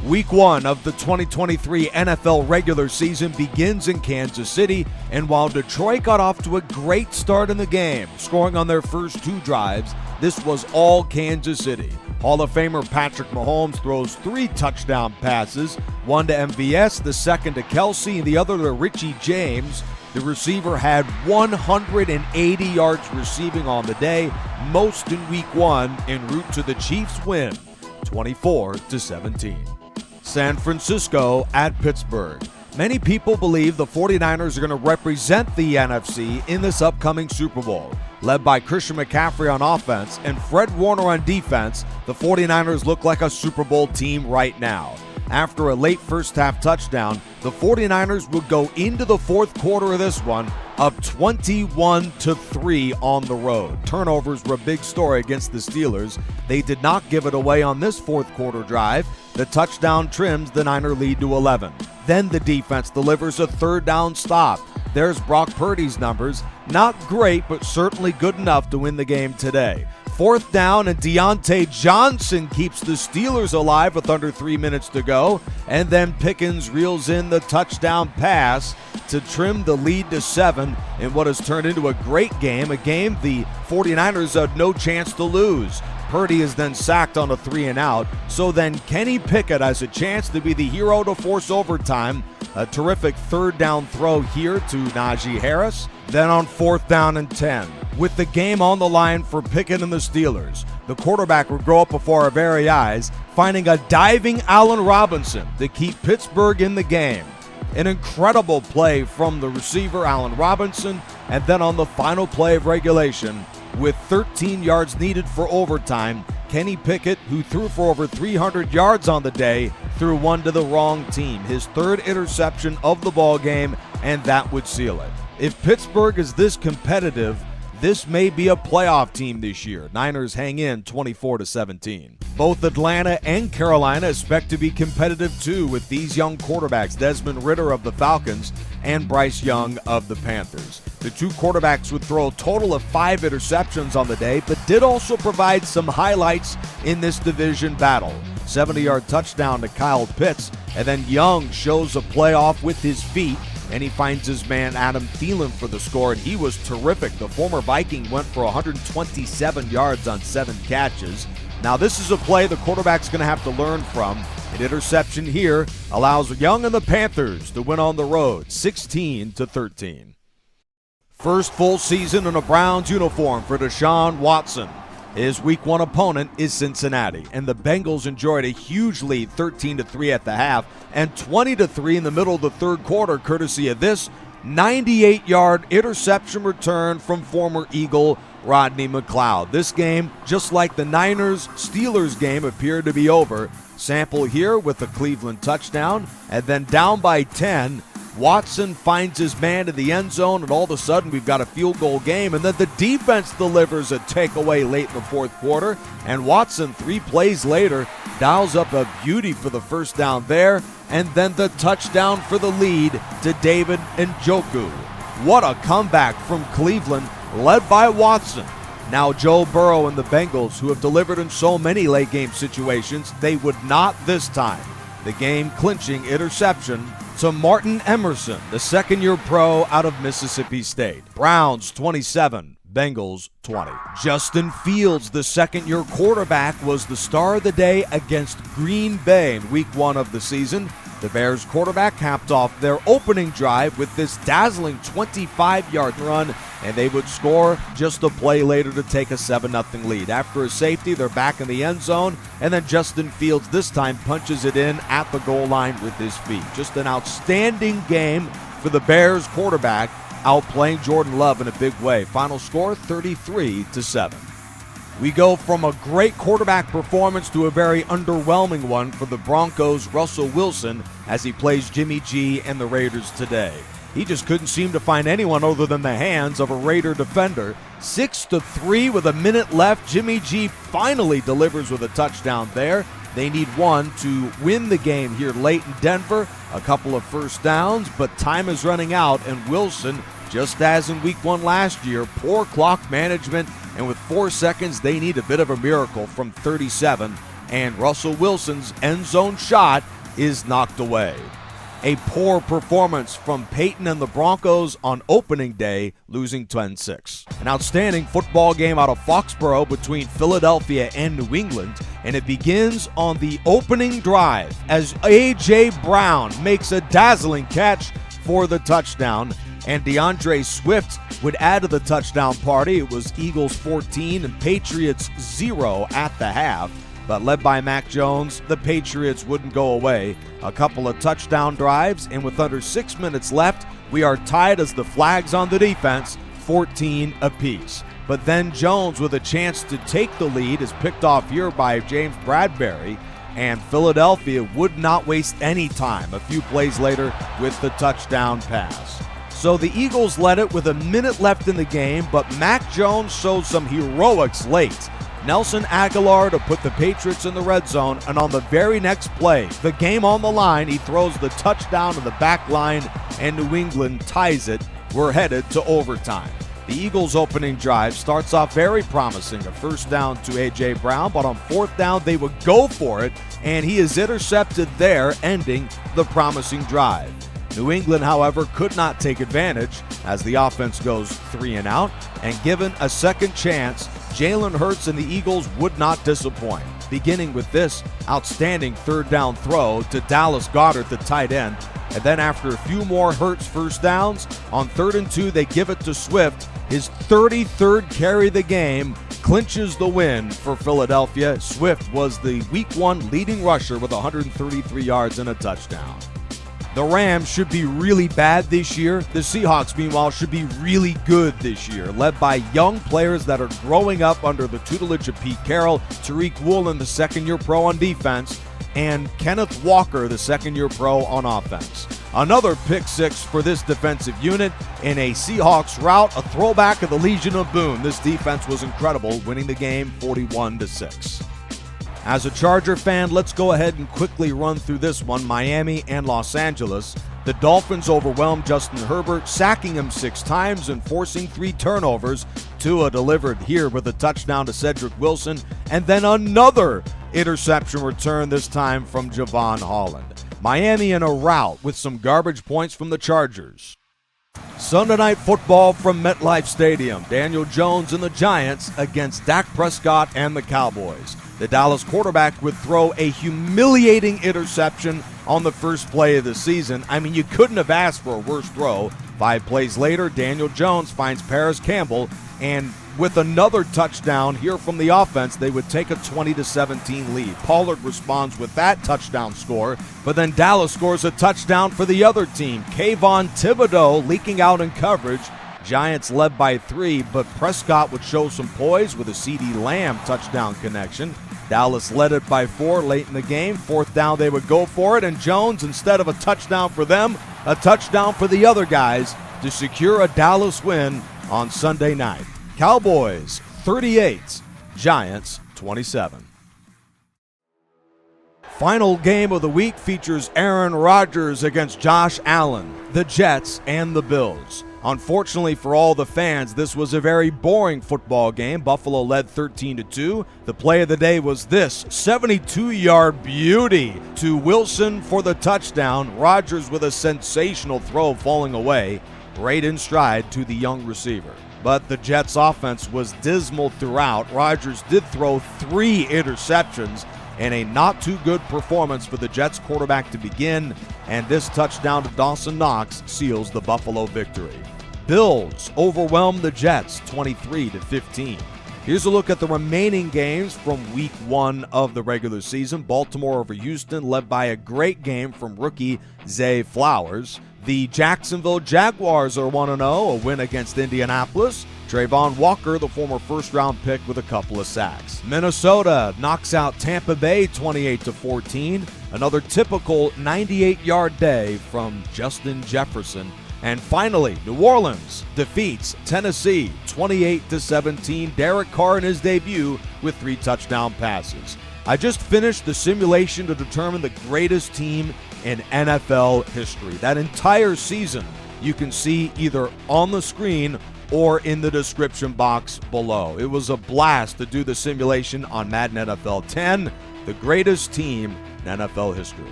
Week 1 of the 2023 NFL regular season begins in Kansas City, and while Detroit got off to a great start in the game, scoring on their first 2 drives, this was all Kansas City. Hall of Famer Patrick Mahomes throws 3 touchdown passes, one to MVS, the second to Kelsey, and the other to Richie James. The receiver had 180 yards receiving on the day, most in Week 1, en route to the Chiefs' win, 24-17. San Francisco at Pittsburgh. Many people believe the 49ers are going to represent the NFC in this upcoming Super Bowl. Led by Christian McCaffrey on offense and Fred Warner on defense, the 49ers look like a Super Bowl team right now. After a late first-half touchdown, the 49ers would go into the fourth quarter of this one up 21-3 on the road. Turnovers were a big story against the Steelers. They did not give it away on this fourth quarter drive. The touchdown trims the Niner lead to 11. Then the defense delivers a third down stop. There's Brock Purdy's numbers. Not great, but certainly good enough to win the game today. Fourth down, and Deontay Johnson keeps the Steelers alive with under 3 minutes to go. And then Pickens reels in the touchdown pass to trim the lead to 7 in what has turned into a great game, a game the 49ers had no chance to lose. Purdy is then sacked on a 3-and-out, so then Kenny Pickett has a chance to be the hero to force overtime. A terrific third down throw here to Najee Harris. Then on fourth down and 10, with the game on the line for Pickett and the Steelers, the quarterback would grow up before our very eyes, finding a diving Allen Robinson to keep Pittsburgh in the game. An incredible play from the receiver Allen Robinson, and then on the final play of regulation, with 13 yards needed for overtime, Kenny Pickett, who threw for over 300 yards on the day, threw one to the wrong team. His third interception of the ball game, and that would seal it. If Pittsburgh is this competitive, this may be a playoff team this year. Niners hang in 24-17. Both Atlanta and Carolina expect to be competitive too with these young quarterbacks, Desmond Ridder of the Falcons and Bryce Young of the Panthers. The 2 quarterbacks would throw a total of 5 interceptions on the day, but did also provide some highlights in this division battle. 70-yard touchdown to Kyle Pitts, and then Young shows a playoff with his feet, and he finds his man Adam Thielen for the score, and he was terrific. The former Viking went for 127 yards on 7 catches. Now this is a play the quarterback's going to have to learn from. An interception here allows Young and the Panthers to win on the road, 16-13. First full season in a Browns uniform for Deshaun Watson. His Week 1 opponent is Cincinnati, and the Bengals enjoyed a huge lead, 13-3 at the half, and 20-3 in the middle of the third quarter, courtesy of this 98-yard interception return from former Eagle Rodney McLeod. This game, just like the Niners-Steelers game, appeared to be over. Sample here with the Cleveland touchdown, and then down by 10, Watson finds his man in the end zone, and all of a sudden we've got a field goal game, and then the defense delivers a takeaway late in the fourth quarter, and Watson 3 plays later dials up a beauty for the first down there, and then the touchdown for the lead to David Njoku. What a comeback from Cleveland, led by Watson. Now Joe Burrow and the Bengals, who have delivered in so many late game situations, they would not this time. The game-clinching interception to Martin Emerson, the second-year pro out of Mississippi State. Browns 27, Bengals 20. Justin Fields, the second-year quarterback, was the star of the day against Green Bay in Week 1 of the season. The Bears quarterback capped off their opening drive with this dazzling 25-yard run, and they would score just a play later to take a 7-0 lead. After a safety, they're back in the end zone, and then Justin Fields this time punches it in at the goal line with his feet. Just an outstanding game for the Bears quarterback, outplaying Jordan Love in a big way. Final score, 33-7. We go from a great quarterback performance to a very underwhelming one for the Broncos' Russell Wilson as he plays Jimmy G and the Raiders today. He just couldn't seem to find anyone other than the hands of a Raider defender. 6-3 with a minute left. Jimmy G finally delivers with a touchdown there. They need one to win the game here late in Denver. A couple of first downs, but time is running out, and Wilson, just as in Week 1 last year, poor clock management, and with 4 seconds, they need a bit of a miracle from 37. And Russell Wilson's end zone shot is knocked away. A poor performance from Peyton and the Broncos on opening day, losing 10-6. An outstanding football game out of Foxborough between Philadelphia and New England, and it begins on the opening drive as A.J. Brown makes a dazzling catch for the touchdown, and DeAndre Swift would add to the touchdown party. It was Eagles 14 and Patriots 0 at the half. But led by Mac Jones, the Patriots wouldn't go away. A couple of touchdown drives, and with under 6 minutes left, we are tied as the flags on the defense, 14 apiece. But then Jones, with a chance to take the lead, is picked off here by James Bradbury, and Philadelphia would not waste any time a few plays later with the touchdown pass. So the Eagles led it with a minute left in the game, but Mac Jones showed some heroics late. Nelson Aguilar to put the Patriots in the red zone, and on the very next play, the game on the line, he throws the touchdown to the back line, and New England ties it. We're headed to overtime. The Eagles' opening drive starts off very promising, a first down to A.J. Brown, but on fourth down, they would go for it, and he is intercepted there, ending the promising drive. New England, however, could not take advantage as the offense goes 3 and out, and given a second chance, Jalen Hurts and the Eagles would not disappoint, beginning with this outstanding third down throw to Dallas Goedert, the tight end, and then after a few more Hurts first downs, on 3rd and 2, they give it to Swift. His 33rd carry of the game clinches the win for Philadelphia. Swift was the Week 1 leading rusher with 133 yards and a touchdown. The Rams should be really bad this year. The Seahawks, meanwhile, should be really good this year, led by young players that are growing up under the tutelage of Pete Carroll, Tariq Woolen, the second-year pro on defense, and Kenneth Walker, the second-year pro on offense. Another pick six for this defensive unit in a Seahawks rout, a throwback of the Legion of Boom. This defense was incredible, winning the game 41-6. As a Charger fan, let's go ahead and quickly run through this one, Miami and Los Angeles. The Dolphins overwhelmed Justin Herbert, sacking him 6 times and forcing 3 turnovers. Tua delivered here with a touchdown to Cedric Wilson, and then another interception return, this time from Javon Holland. Miami in a rout with some garbage points from the Chargers. Sunday Night Football from MetLife Stadium. Daniel Jones and the Giants against Dak Prescott and the Cowboys. The Dallas quarterback would throw a humiliating interception on the first play of the season. I mean, you couldn't have asked for a worse throw. 5 plays later, Daniel Jones finds Paris Campbell, and with another touchdown here from the offense, they would take a 20-17 lead. Pollard responds with that touchdown score, but then Dallas scores a touchdown for the other team. Kayvon Thibodeau leaking out in coverage. Giants led by 3, but Prescott would show some poise with a CeeDee Lamb touchdown connection. Dallas led it by 4 late in the game. 4th down, they would go for it, and Jones, instead of a touchdown for them, a touchdown for the other guys to secure a Dallas win on Sunday night. Cowboys 38, Giants 27. Final game of the week features Aaron Rodgers against Josh Allen, the Jets, and the Bills. Unfortunately for all the fans, this was a very boring football game. Buffalo led 13-2. The play of the day was this 72-yard beauty to Wilson for the touchdown. Rodgers with a sensational throw falling away, right in stride to the young receiver. But the Jets' offense was dismal throughout. Rodgers did throw 3 interceptions and a not-too-good performance for the Jets quarterback to begin, and this touchdown to Dawson Knox seals the Buffalo victory. Bills overwhelmed the Jets 23-15. Here's a look at the remaining games from Week 1 of the regular season. Baltimore over Houston, led by a great game from rookie Zay Flowers. The Jacksonville Jaguars are 1-0, a win against Indianapolis. Trayvon Walker, the former first-round pick, with a couple of sacks. Minnesota knocks out Tampa Bay 28-14. Another typical 98-yard day from Justin Jefferson. And finally, New Orleans defeats Tennessee 28-17. Derek Carr in his debut with 3 touchdown passes. I just finished the simulation to determine the greatest team in NFL history. That entire season you can see either on the screen or in the description box below. It was a blast to do the simulation on Madden NFL 10, the greatest team in NFL history.